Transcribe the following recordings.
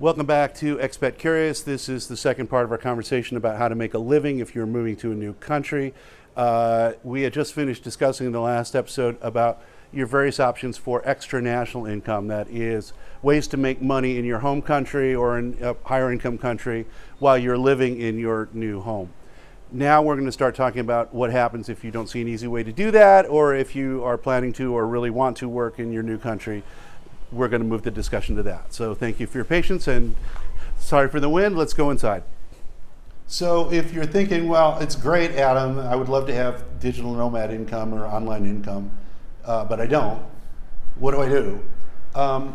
Welcome back to Expat Curious. This is the second part of our conversation about how to make a living if you're moving to a new country. We had just finished discussing in the last episode about your various options for extra national income. That is, ways to make money in your home country or in a higher income country while you're living in your new home. Now we're going to start talking about what happens if you don't see an easy way to do that, or if you are planning to or really want to work in your new country. We're going to move the discussion to that. So thank you for your patience, and sorry for the wind. Let's go inside. So if you're thinking, well, it's great, Adam, I would love to have digital nomad income or online income, but I don't. What do I do?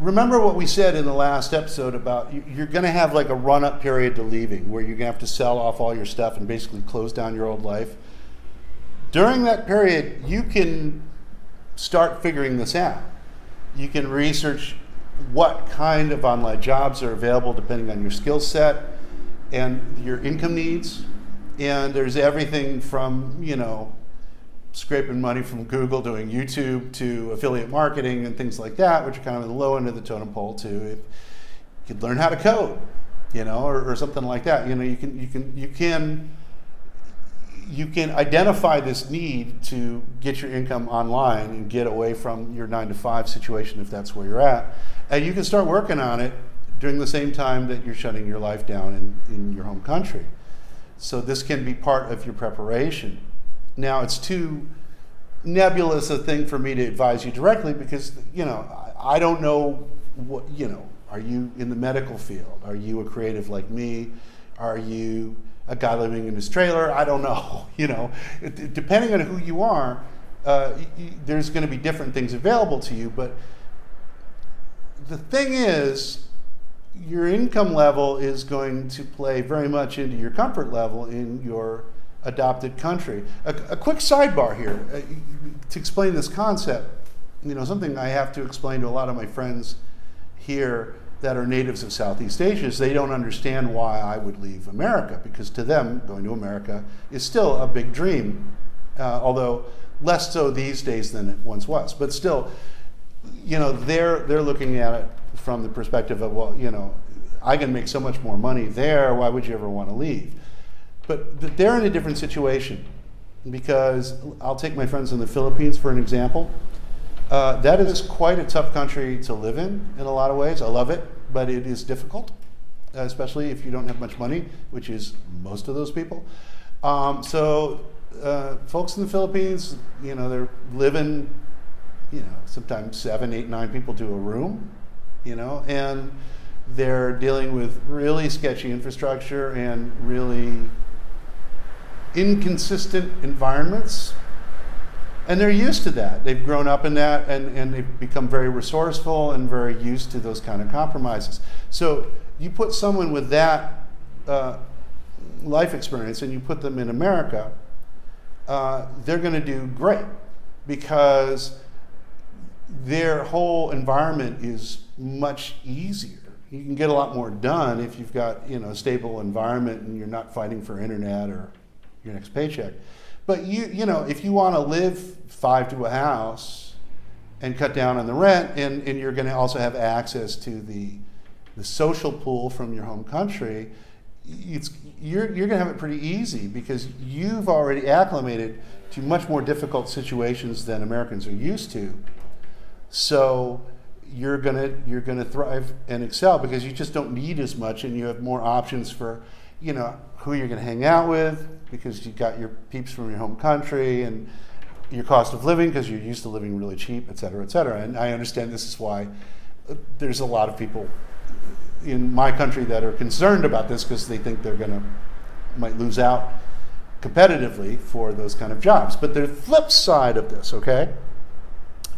Remember what we said in the last episode about you're going to have like a run-up period to leaving where you're going to have to sell off all your stuff and basically close down your old life. During that period, you can start figuring this out. You can research what kind of online jobs are available depending on your skill set and your income needs. And there's everything from, scraping money from Google, doing YouTube, to affiliate marketing and things like that, which are kind of the low end of the totem pole, to if you could learn how to code, or something like that. You can identify this need to get your income online and get away from your 9-to-5 situation if that's where you're at. And you can start working on it during the same time that you're shutting your life down in your home country. So this can be part of your preparation. Now, it's too nebulous a thing for me to advise you directly because, I don't know what, are you in the medical field? Are you a creative like me? Are you a guy living in his trailer? I don't know. Depending on who you are, there's going to be different things available to you. But the thing is, your income level is going to play very much into your comfort level in your adopted country. A quick sidebar here to explain this concept. Something I have to explain to a lot of my friends here that are natives of Southeast Asia is they don't understand why I would leave America, because to them, going to America is still a big dream, although less so these days than it once was. But still, they're looking at it from the perspective of, well, I can make so much more money there, why would you ever want to leave? But they're in a different situation, because I'll take my friends in the Philippines for an example. That is quite a tough country to live in a lot of ways. I love it, but it is difficult, especially if you don't have much money, which is most of those people. So folks in the Philippines, they're living, sometimes 7, 8, 9 people to a room, and they're dealing with really sketchy infrastructure and really inconsistent environments. And they're used to that. They've grown up in that, and they've become very resourceful and very used to those kind of compromises. So you put someone with that life experience and you put them in America, they're going to do great because their whole environment is much easier. You can get a lot more done if you've got a stable environment and you're not fighting for internet or your next paycheck. But if you want to live 5 to a house and cut down on the rent, and you're going to also have access to the social pool from your home country, you're going to have it pretty easy because you've already acclimated to much more difficult situations than Americans are used to. So you're gonna thrive and excel because you just don't need as much, and you have more options for who you're going to hang out with, because you've got your peeps from your home country, and your cost of living because you're used to living really cheap, et cetera, et cetera. And I understand this is why there's a lot of people in my country that are concerned about this because they think might lose out competitively for those kind of jobs. But the flip side of this, okay,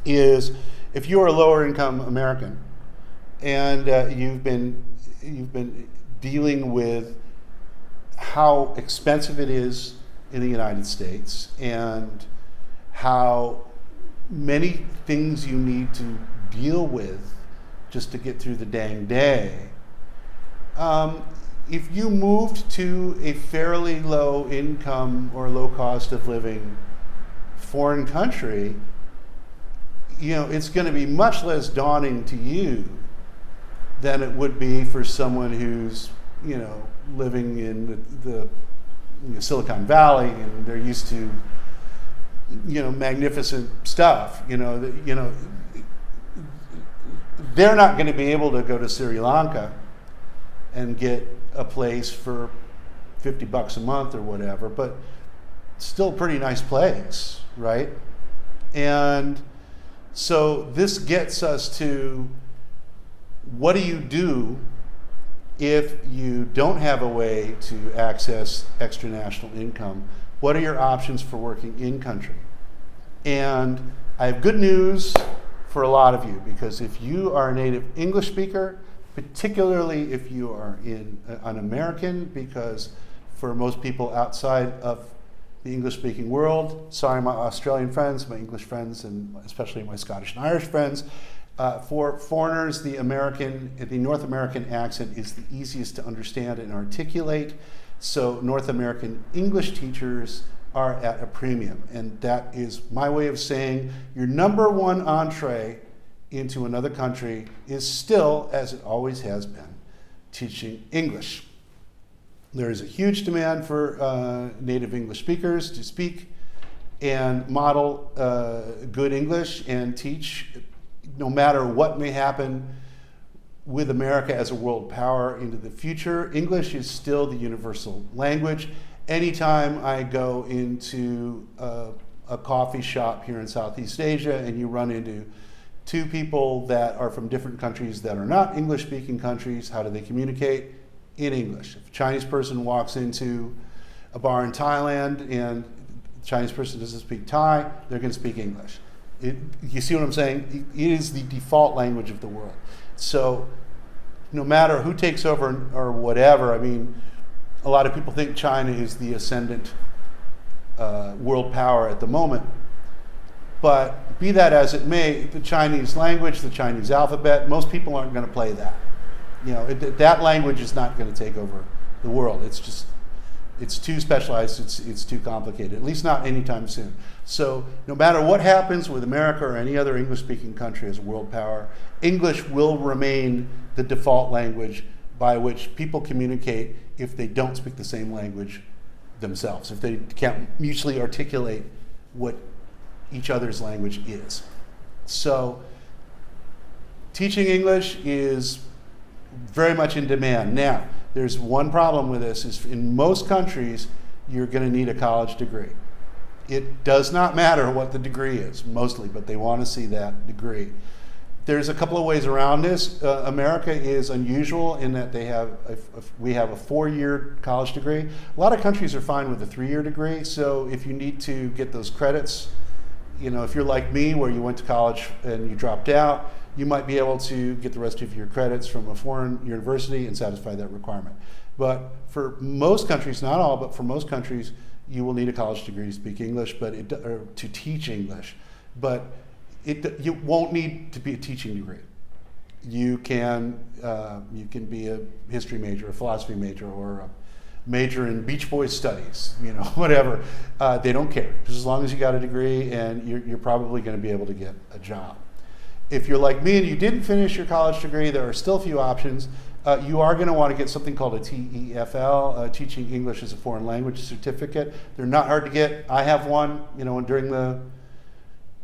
is if you're a lower income American and you've been dealing with how expensive it is in the United States and how many things you need to deal with just to get through the dang day. If you moved to a fairly low income or low cost of living foreign country, it's going to be much less daunting to you than it would be for someone who's, living in the Silicon Valley, and they're used to, magnificent stuff. They're not going to be able to go to Sri Lanka and get a place for $50 a month or whatever, but still a pretty nice place, right? And so this gets us to, what do you do if you don't have a way to access extra national income? What are your options for working in country? And I have good news for a lot of you, because if you are a native English speaker, particularly if you are an American, because for most people outside of the English-speaking world, sorry, my Australian friends, my English friends, and especially my Scottish and Irish friends, for foreigners, the North American accent is the easiest to understand and articulate. So North American English teachers are at a premium. And that is my way of saying your number one entree into another country is still, as it always has been, teaching English. There is a huge demand for native English speakers to speak and model good English and teach, no matter what may happen with America as a world power into the future. English is still the universal language. Anytime I go into a coffee shop here in Southeast Asia and you run into two people that are from different countries that are not English-speaking countries, how do they communicate? In English. If a Chinese person walks into a bar in Thailand and the Chinese person doesn't speak Thai, they're going to speak English. You see what I'm saying? It is the default language of the world. So no matter who takes over or whatever, I mean, a lot of people think China is the ascendant world power at the moment. But be that as it may, the Chinese language, the Chinese alphabet, most people aren't going to play that. That language is not going to take over the world. It's too specialized, it's too complicated, at least not anytime soon. So no matter what happens with America or any other English-speaking country as a world power, English will remain the default language by which people communicate if they don't speak the same language themselves, if they can't mutually articulate what each other's language is. So teaching English is very much in demand. Now, there's one problem with this, is in most countries, you're going to need a college degree. It does not matter what the degree is, mostly, but they want to see that degree. There's a couple of ways around this. America is unusual in that we have a 4-year college degree. A lot of countries are fine with a 3-year degree, so if you need to get those credits, if you're like me, where you went to college and you dropped out, you might be able to get the rest of your credits from a foreign university and satisfy that requirement. But for most countries, not all, but for most countries, you will need a college degree to speak English, or to teach English. But you won't need to be a teaching degree. You can be a history major, a philosophy major, or a major in Beach Boys studies, whatever. They don't care, just as long as you got a degree, and you're probably going to be able to get a job. If you're like me and you didn't finish your college degree, there are still a few options. You are going to want to get something called a TEFL, Teaching English as a Foreign Language certificate. They're not hard to get. I have one. During the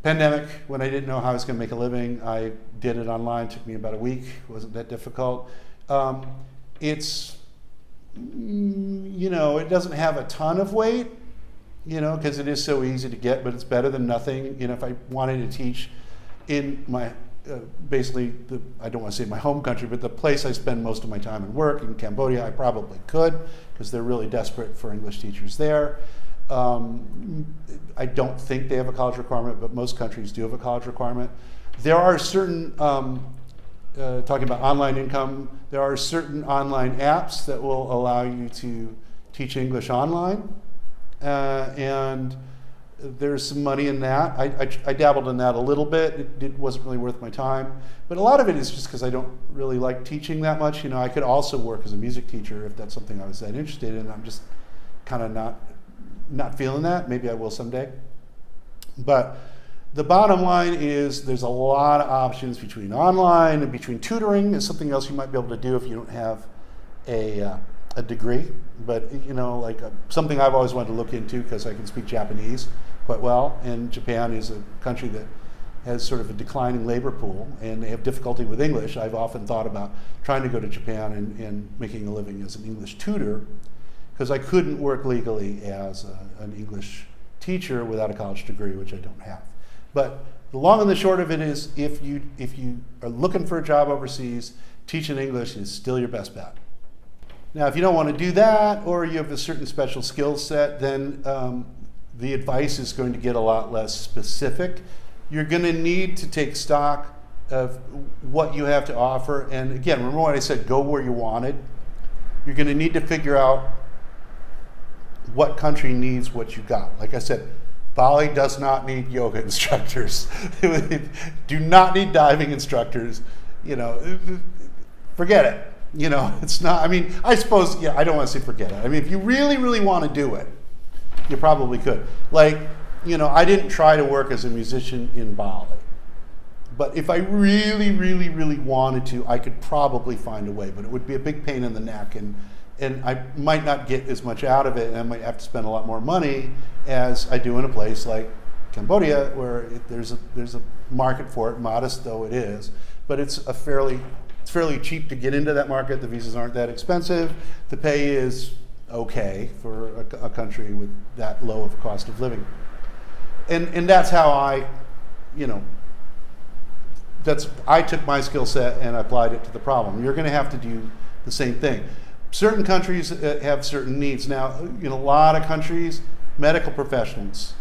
pandemic, when I didn't know how I was going to make a living, I did it online. It took me about a week. It wasn't that difficult. It doesn't have a ton of weight, because it is so easy to get, but it's better than nothing. If I wanted to teach in my, I don't want to say my home country, but the place I spend most of my time and work, in Cambodia, I probably could, because they're really desperate for English teachers there. I don't think they have a college requirement, but most countries do have a college requirement. There are certain, talking about online income, there are certain online apps that will allow you to teach English online, and there's some money in that. I dabbled in that a little bit. It wasn't really worth my time. But a lot of it is just because I don't really like teaching that much. I could also work as a music teacher if that's something I was that interested in. I'm just kind of not feeling that. Maybe I will someday. But the bottom line is there's a lot of options between online and between tutoring is something else you might be able to do if you don't have a degree. But like something I've always wanted to look into because I can speak Japanese quite well, and Japan is a country that has sort of a declining labor pool, and they have difficulty with English. I've often thought about trying to go to Japan and making a living as an English tutor, because I couldn't work legally as an English teacher without a college degree, which I don't have. But the long and the short of it is, if you are looking for a job overseas, teaching English is still your best bet. Now, if you don't want to do that, or you have a certain special skill set, then the advice is going to get a lot less specific. You're going to need to take stock of what you have to offer. And again, remember what I said, go where you wanted. You're going to need to figure out what country needs what you got. Like I said, Bali does not need yoga instructors. Do not need diving instructors. Forget it. It's not, I suppose, I don't want to say forget it. If you really, really want to do it, you probably could. Like, I didn't try to work as a musician in Bali. But if I really, really, really wanted to, I could probably find a way. But it would be a big pain in the neck, and I might not get as much out of it, and I might have to spend a lot more money as I do in a place like Cambodia, where there's a market for it, modest though it is. But it's fairly cheap to get into that market. The visas aren't that expensive. The pay is okay for a country with that low of a cost of living. And that's how I took my skill set and applied it to the problem. You're going to have to do the same thing. Certain countries have certain needs. Now, in a lot of countries, medical professionals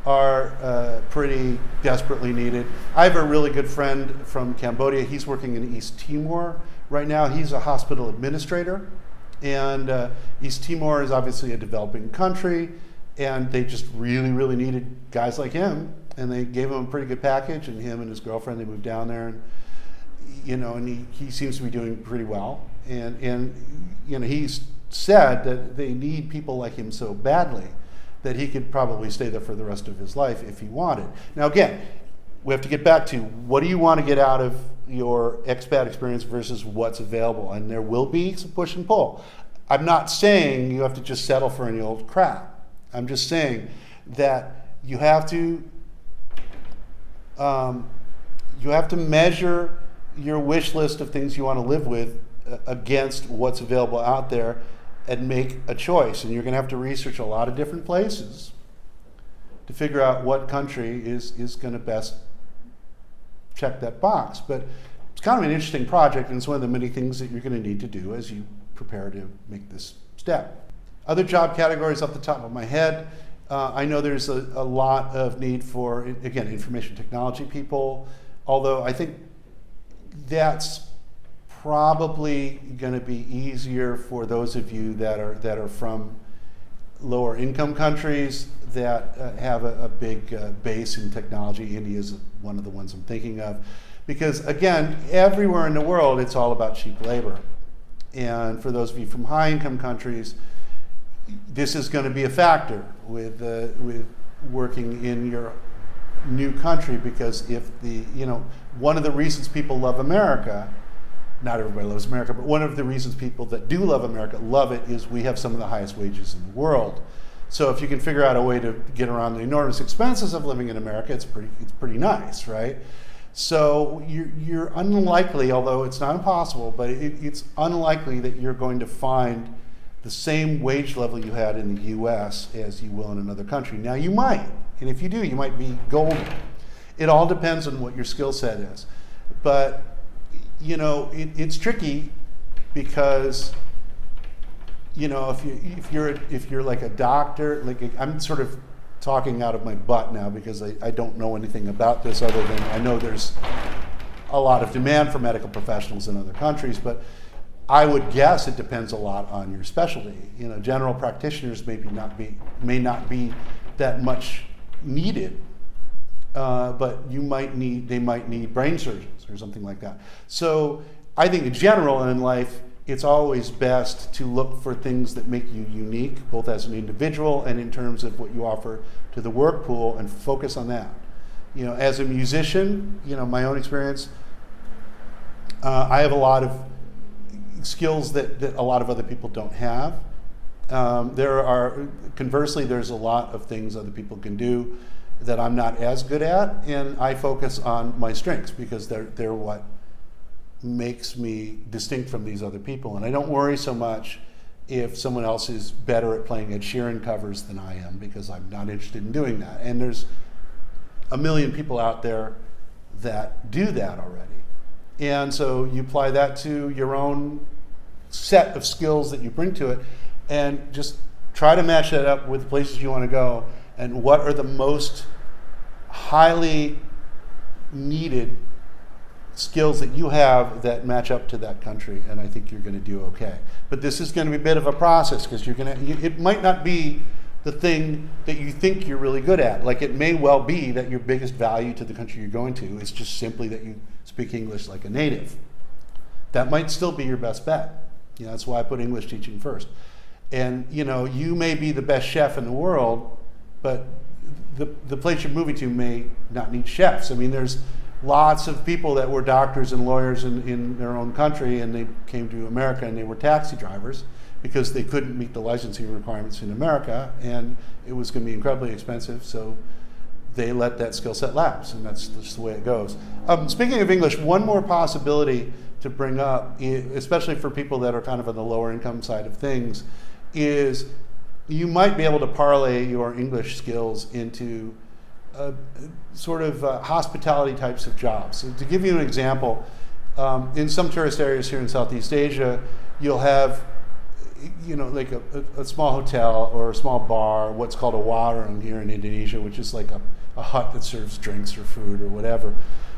are pretty desperately needed. I have a really good friend from Cambodia. He's working in East Timor right now. He's a hospital administrator. And East Timor is obviously a developing country. And they just really, really needed guys like him, and they gave him a pretty good package. And him and his girlfriend, they moved down there, and he seems to be doing pretty well. And he's said that they need people like him so badly that he could probably stay there for the rest of his life if he wanted. Now, again, we have to get back to what do you want to get out of your expat experience versus what's available, and there will be some push and pull. I'm not saying you have to just settle for any old crap. I'm just saying that you have to measure your wish list of things you want to live with against what's available out there and make a choice. And you're going to have to research a lot of different places to figure out what country is going to best check that box. But it's kind of an interesting project, and it's one of the many things that you're going to need to do as you prepare to make this step. Other job categories off the top of my head, I know there's a lot of need for, again, information technology people, although I think that's probably going to be easier for those of you that are from lower income countries that have a big base in technology. India is one of the ones I'm thinking of, because again, everywhere in the world it's all about cheap labor. And for those of you from high income countries, this is going to be a factor with working in your new country, because if one of the reasons people love America, not everybody loves America, but one of the reasons people that do love America love it is we have some of the highest wages in the world. So if you can figure out a way to get around the enormous expenses of living in America, it's pretty nice, right? So you're unlikely, although it's not impossible, but it's unlikely that you're going to find the same wage level you had in the US as you will in another country. Now you might, and if you do, you might be golden. It all depends on what your skill set is. But it's tricky because if you're like a doctor, like I'm sort of talking out of my butt now because I don't know anything about this other than I know there's a lot of demand for medical professionals in other countries, but I would guess it depends a lot on your specialty. General practitioners may not be that much needed, but they might need brain surgeons or something like that. So I think in general and in life, it's always best to look for things that make you unique, both as an individual and in terms of what you offer to the work pool, and focus on that. as a musician, my own experience, I have a lot of skills that a lot of other people don't have. Conversely, there's a lot of things other people can do that I'm not as good at, and I focus on my strengths because they're what makes me distinct from these other people. And I don't worry so much if someone else is better at playing Ed Sheeran covers than I am, because I'm not interested in doing that. And there's a million people out there that do that already. And so you apply that to your own set of skills that you bring to it, and just try to match that up with the places you want to go and what are the most highly needed skills that you have that match up to that country, and I think you're going to do okay. But this is going to be a bit of a process, because it might not be the thing that you think you're really good at. Like, it may well be that your biggest value to the country you're going to is just simply that you speak English like a native. That might still be your best bet. That's why I put English teaching first. And you may be the best chef in the world, but the place you're moving to may not need chefs. I mean, there's lots of people that were doctors and lawyers in their own country, and they came to America and they were taxi drivers because they couldn't meet the licensing requirements in America, and it was going to be incredibly expensive, so they let that skill set lapse, and that's just the way it goes. Speaking of English, one more possibility to bring up, especially for people that are kind of on the lower income side of things, is you might be able to parlay your English skills into sort of hospitality types of jobs. So to give you an example, in some tourist areas here in Southeast Asia, you'll have like a small hotel or a small bar, what's called a warung here in Indonesia, which is like a hut that serves drinks or food or whatever.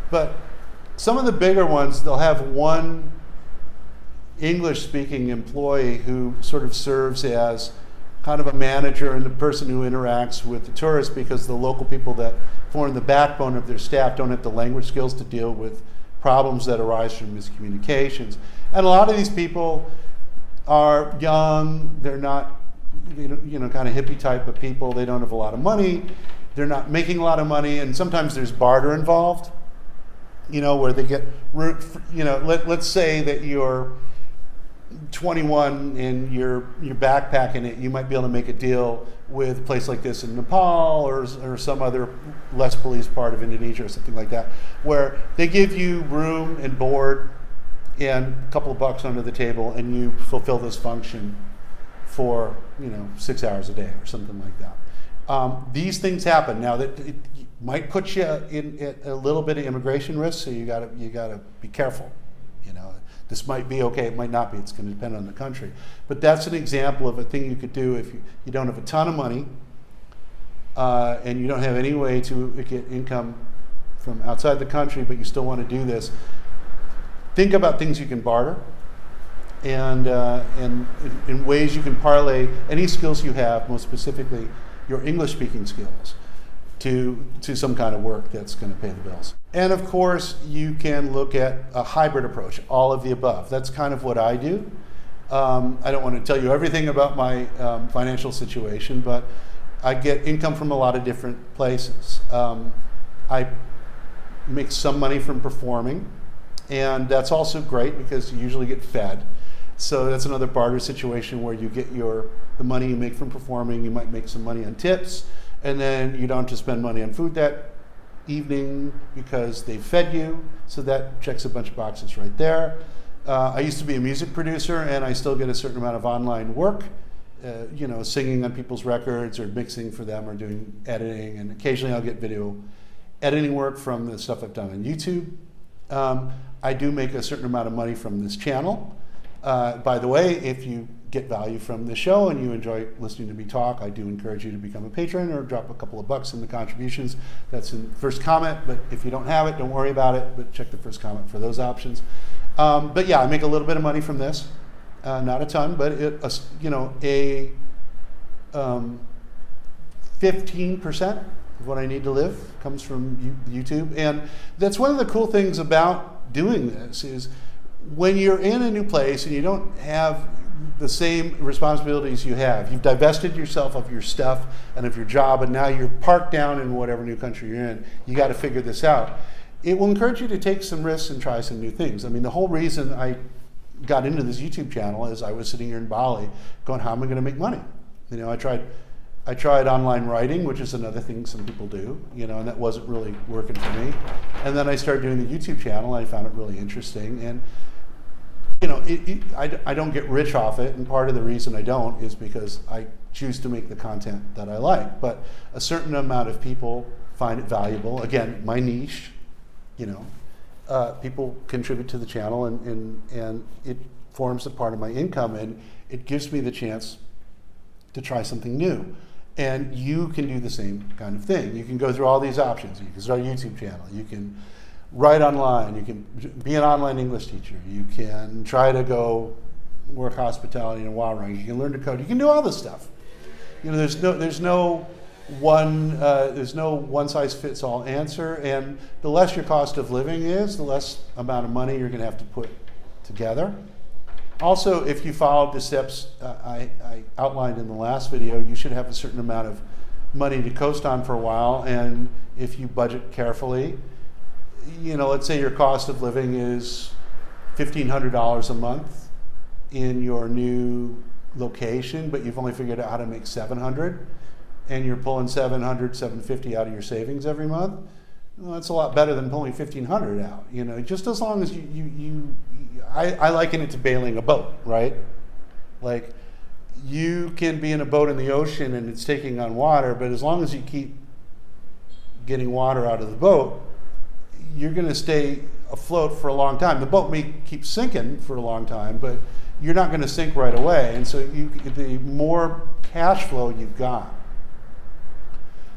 But some of the bigger ones, they'll have one English-speaking employee who sort of serves as kind of a manager and the person who interacts with the tourists, because the local people that form the backbone of their staff don't have the language skills to deal with problems that arise from miscommunications. And a lot of these people are young, they're not, kind of hippie type of people, they don't have a lot of money, they're not making a lot of money, and sometimes there's barter involved, where they get, let's say that you're 21 and you're backpacking it, you might be able to make a deal with a place like this in Nepal or some other less policed part of Indonesia or something like that, where they give you room and board and a couple of bucks under the table, and you fulfill this function for 6 hours a day or something like that. These things happen. Now, that it might put you in a little bit of immigration risk, so you gotta be careful. This might be okay, it might not be. It's going to depend on the country. But that's an example of a thing you could do if you don't have a ton of money and you don't have any way to get income from outside the country, but you still want to do this. Think about things you can barter and in ways you can parlay any skills you have, most specifically your English-speaking skills, to some kind of work that's going to pay the bills. And of course, you can look at a hybrid approach, all of the above. That's kind of what I do. I don't want to tell you everything about my financial situation, but I get income from a lot of different places. I make some money from performing, and that's also great because you usually get fed. So that's another barter situation where you get the money you make from performing, you might make some money on tips, and then you don't have to spend money on food that evening because they fed you, so that checks a bunch of boxes right there. I used to be a music producer, and I still get a certain amount of online work, singing on people's records or mixing for them or doing editing, and occasionally I'll get video editing work from the stuff I've done on YouTube. I do make a certain amount of money from this channel. By the way, if you get value from the show and you enjoy listening to me talk, I do encourage you to become a patron or drop a couple of bucks in the contributions. That's in the first comment, but if you don't have it, don't worry about it, but check the first comment for those options. But yeah, I make a little bit of money from this, not a ton, but 15% of what I need to live comes from YouTube. And that's one of the cool things about doing this is when you're in a new place and you don't have the same responsibilities you have. You've divested yourself of your stuff and of your job, and now you're parked down in whatever new country you're in. You got to figure this out. It will encourage you to take some risks and try some new things. I mean, the whole reason I got into this YouTube channel is I was sitting here in Bali going, how am I going to make money? You know, I tried online writing, which is another thing some people do, you know, and that wasn't really working for me. And then I started doing the YouTube channel, and I found it really interesting. And you know, I don't get rich off it, and part of the reason I don't is because I choose to make the content that I like. But a certain amount of people find it valuable. Again, my niche, you know, people contribute to the channel, and it forms a part of my income, and it gives me the chance to try something new. And you can do the same kind of thing. You can go through all these options. You can start a YouTube channel. You can write online. You can be an online English teacher. You can try to go work hospitality in a while run. You can learn to code. You can do all this stuff. You know, there's no one size fits all answer. And the less your cost of living is, the less amount of money you're going to have to put together. Also, if you followed the steps I outlined in the last video, you should have a certain amount of money to coast on for a while. And if you budget carefully, you know, let's say your cost of living is $1,500 a month in your new location, but you've only figured out how to make $700, and you're pulling $700, $750 out of your savings every month. Well, that's a lot better than pulling $1,500 out. You know, just as long as I liken it to bailing a boat, right? Like, you can be in a boat in the ocean and it's taking on water, but as long as you keep getting water out of the boat, you're going to stay afloat for a long time. The boat may keep sinking for a long time, but you're not going to sink right away. And so the more cash flow you've got,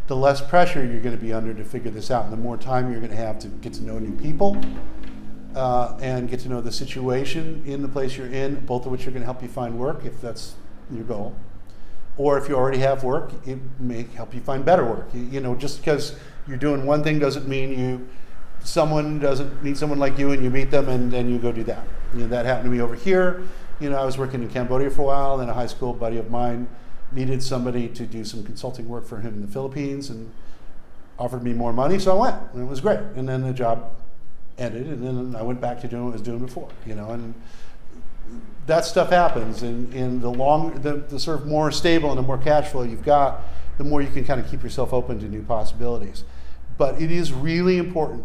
the less pressure you're going to be under to figure this out, and the more time you're going to have to get to know new people and get to know the situation in the place you're in, both of which are going to help you find work if that's your goal. Or if you already have work, it may help you find better work. You know, just because you're doing one thing doesn't mean someone doesn't need someone like you and you meet them and then you go do that. You know, that happened to me over here. You know, I was working in Cambodia for a while, and a high school buddy of mine needed somebody to do some consulting work for him in the Philippines and offered me more money, so I went, and it was great. And then the job ended, and then I went back to doing what I was doing before, you know, and that stuff happens. And the sort of more stable and the more cash flow you've got, the more you can kind of keep yourself open to new possibilities. But it is really important,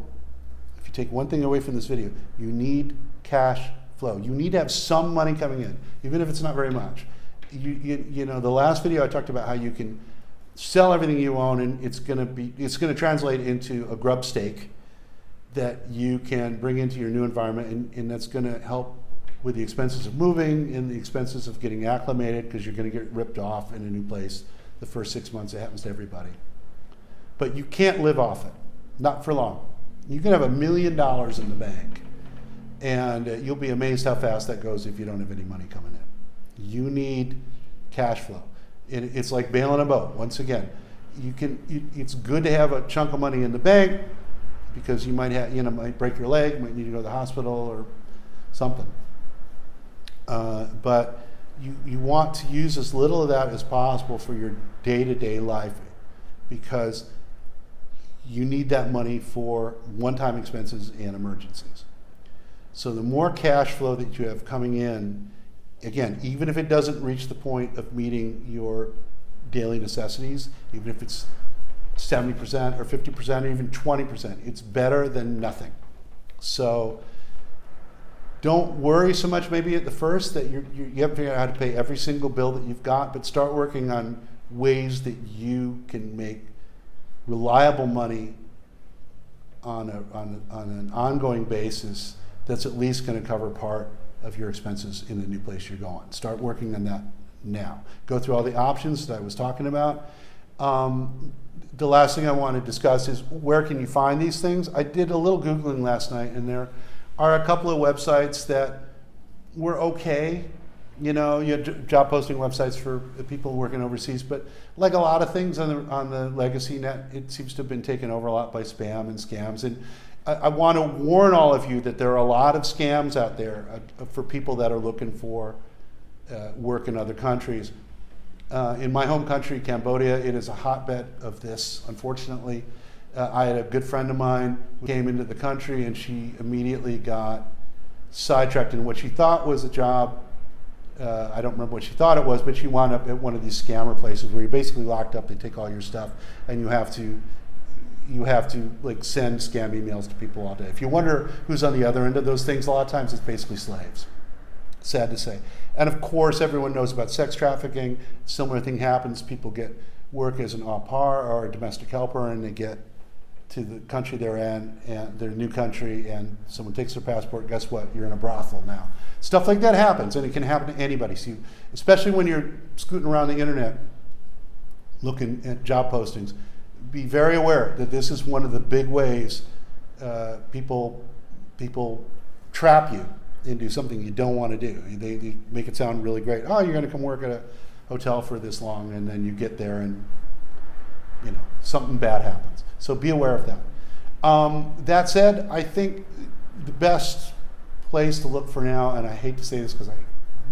if you take one thing away from this video, you need cash flow. You need to have some money coming in, even if it's not very much. You know, the last video I talked about how you can sell everything you own, and it's going to translate into a grub stake that you can bring into your new environment, and that's going to help with the expenses of moving and the expenses of getting acclimated, because you're going to get ripped off in a new place the first 6 months. It happens to everybody. But you can't live off it, not for long. You can have $1 million in the bank, and you'll be amazed how fast that goes if you don't have any money coming in. You need cash flow. It's like bailing a boat. Once again, it's good to have a chunk of money in the bank, because you might might break your leg, might need to go to the hospital or something. But you want to use as little of that as possible for your day-to-day life, because you need that money for one-time expenses and emergencies. So the more cash flow that you have coming in, again, even if it doesn't reach the point of meeting your daily necessities, even if it's 70% or 50% or even 20%, it's better than nothing. So don't worry so much maybe at the first that you haven't figured out how to pay every single bill that you've got, but start working on ways that you can make reliable money on an ongoing basis that's at least going to cover part of your expenses in the new place you're going. Start working on that now. Go through all the options that I was talking about. The last thing I want to discuss is, where can you find these things? I did a little Googling last night, and there are a couple of websites that were okay. You know, you have job posting websites for people working overseas, but like a lot of things on the legacy net, it seems to have been taken over a lot by spam and scams. And I want to warn all of you that there are a lot of scams out there for people that are looking for work in other countries. In my home country, Cambodia, it is a hotbed of this, unfortunately. I had a good friend of mine who came into the country, and she immediately got sidetracked in what she thought was a job. I don't remember what she thought it was, but she wound up at one of these scammer places where you're basically locked up. They take all your stuff, and you have to like send scam emails to people all day. If you wonder who's on the other end of those things, a lot of times it's basically slaves. Sad to say. And of course, everyone knows about sex trafficking. Similar thing happens. People get work as an au pair or a domestic helper, and they get to the country they're in, and their new country, and someone takes their passport. Guess what? You're in a brothel now. Stuff like that happens, and it can happen to anybody. So especially when you're scooting around the internet looking at job postings, be very aware that this is one of the big ways people trap you into something you don't want to do. They make it sound really great. Oh, you're going to come work at a hotel for this long, and then you get there and something bad happens. So be aware of that. That said, I think the best place to look for now, and I hate to say this because I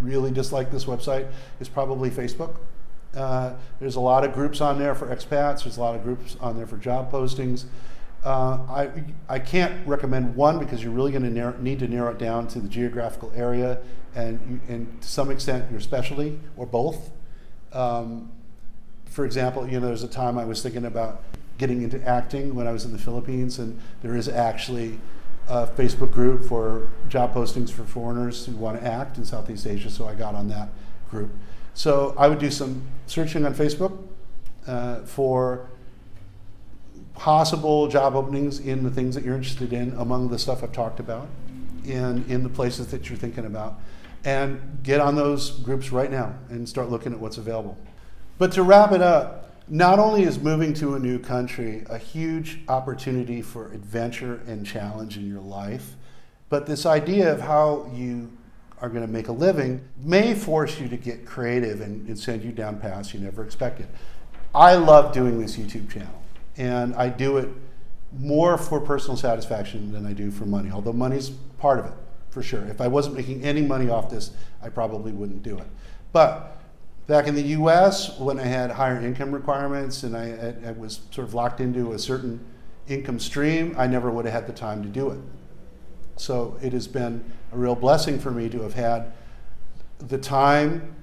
really dislike this website, is probably Facebook. There's a lot of groups on there for expats. There's a lot of groups on there for job postings. I can't recommend one because you're really going to need to narrow it down to the geographical area and to some extent your specialty or both. For example, there's a time I was thinking about getting into acting when I was in the Philippines, and there is actually a Facebook group for job postings for foreigners who want to act in Southeast Asia, so I got on that group. So I would do some searching on Facebook for possible job openings in the things that you're interested in among the stuff I've talked about and in the places that you're thinking about, and get on those groups right now and start looking at what's available. But to wrap it up, not only is moving to a new country a huge opportunity for adventure and challenge in your life, but this idea of how you are going to make a living may force you to get creative and send you down paths you never expected. I love doing this YouTube channel, and I do it more for personal satisfaction than I do for money, although money's part of it, for sure. If I wasn't making any money off this, I probably wouldn't do it. But back in the US, when I had higher income requirements and I was sort of locked into a certain income stream, I never would have had the time to do it. So it has been a real blessing for me to have had the time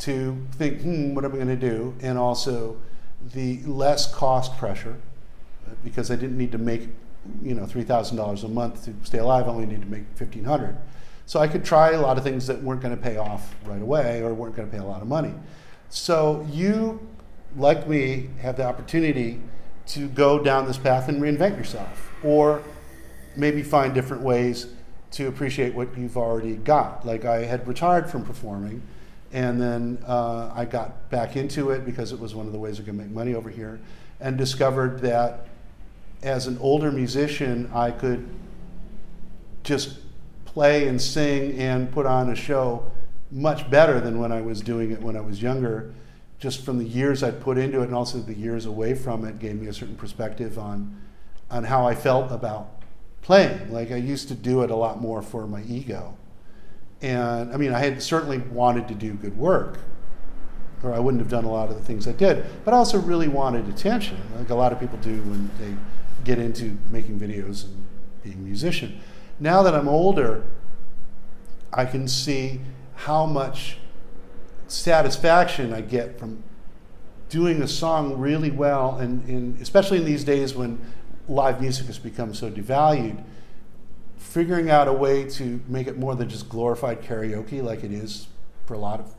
to think, what am I going to do? And also the less cost pressure, because I didn't need to make $3,000 a month to stay alive. I only need to make $1,500. So I could try a lot of things that weren't going to pay off right away or weren't going to pay a lot of money. So you, like me, have the opportunity to go down this path and reinvent yourself, or maybe find different ways to appreciate what you've already got. Like I had retired from performing, and then I got back into it because it was one of the ways I could make money over here, and discovered that as an older musician, I could just play and sing and put on a show much better than when I was doing it when I was younger. Just from the years I'd put into it, and also the years away from it, gave me a certain perspective on how I felt about playing. Like I used to do it a lot more for my ego. And I mean, I had certainly wanted to do good work, or I wouldn't have done a lot of the things I did, but I also really wanted attention, like a lot of people do when they get into making videos and being a musician. Now that I'm older, I can see how much satisfaction I get from doing a song really well, and especially in these days when live music has become so devalued, figuring out a way to make it more than just glorified karaoke like it is for a lot of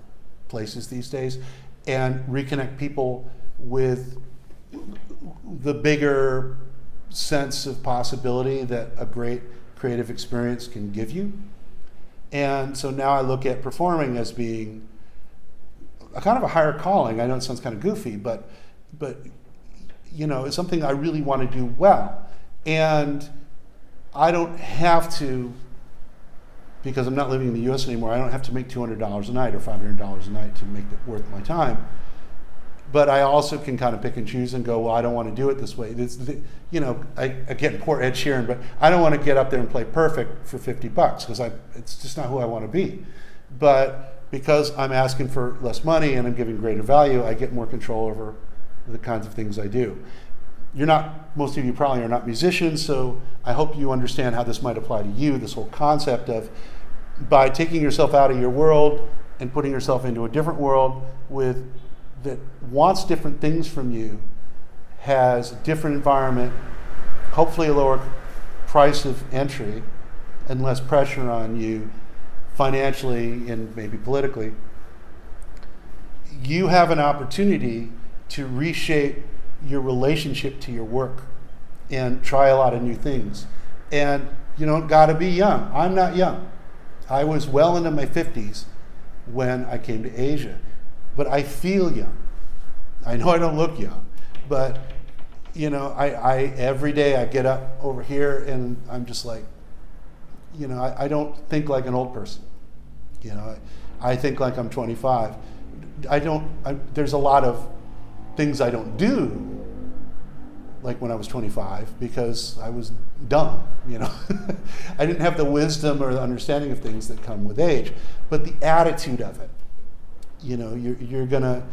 places these days, and reconnect people with the bigger sense of possibility that a great creative experience can give you. And so now I look at performing as being a kind of a higher calling. I know it sounds kind of goofy, but it's something I really want to do well. And I don't have to, because I'm not living in the US anymore, I don't have to make $200 a night or $500 a night to make it worth my time. But I also can kind of pick and choose and go, well, I don't want to do it this way. Again, poor Ed Sheeran, but I don't want to get up there and play perfect for $50 because it's just not who I want to be. But because I'm asking for less money and I'm giving greater value, I get more control over the kinds of things I do. Most of you probably are not musicians, so I hope you understand how this might apply to you, this whole concept of by taking yourself out of your world and putting yourself into a different world that wants different things from you, has a different environment, hopefully a lower price of entry and less pressure on you financially and maybe politically, you have an opportunity to reshape your relationship to your work and try a lot of new things. And you don't got to be young. I'm not young. I was well into my 50s when I came to Asia, but I feel young. I know I don't look young, but I every day I get up over here and I'm just like, I don't think like an old person. I think like I'm 25. There's a lot of things I don't do like when I was 25 because I was dumb, I didn't have the wisdom or the understanding of things that come with age, but the attitude of it, you're gonna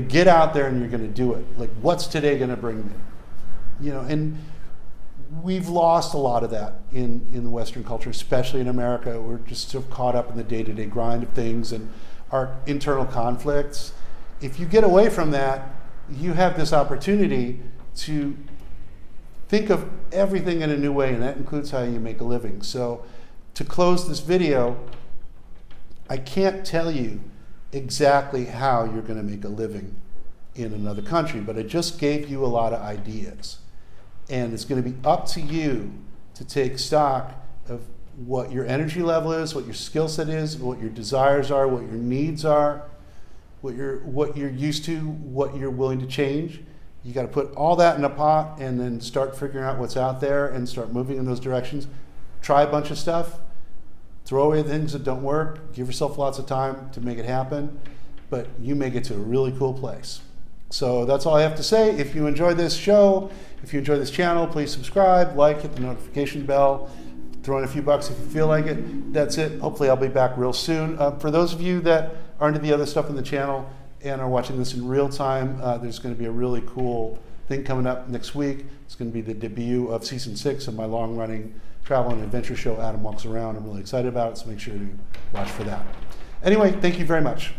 get out there and you're gonna do it. Like, what's today gonna bring me? And we've lost a lot of that in Western culture, especially in America. We're just so caught up in the day-to-day grind of things and our internal conflicts. If you get away from that, you have this opportunity to think of everything in a new way, and that includes how you make a living. So to close this video, I can't tell you exactly how you're going to make a living in another country, but I just gave you a lot of ideas. And it's going to be up to you to take stock of what your energy level is, what your skill set is, what your desires are, what your needs are, what you're used to, what you're willing to change. You got to put all that in a pot and then start figuring out what's out there and start moving in those directions. Try a bunch of stuff, throw away the things that don't work, give yourself lots of time to make it happen, but you may get to a really cool place. So that's all I have to say. If you enjoyed this show, if you enjoy this channel, please subscribe, like, hit the notification bell, throw in a few bucks if you feel like it. That's it. Hopefully I'll be back real soon. For those of you that are into the other stuff in the channel and are watching this in real time, there's going to be a really cool thing coming up next week. It's going to be the debut of season 6 of my long-running travel and adventure show, Adam Walks Around. I'm really excited about it, so make sure to watch for that. Anyway, thank you very much.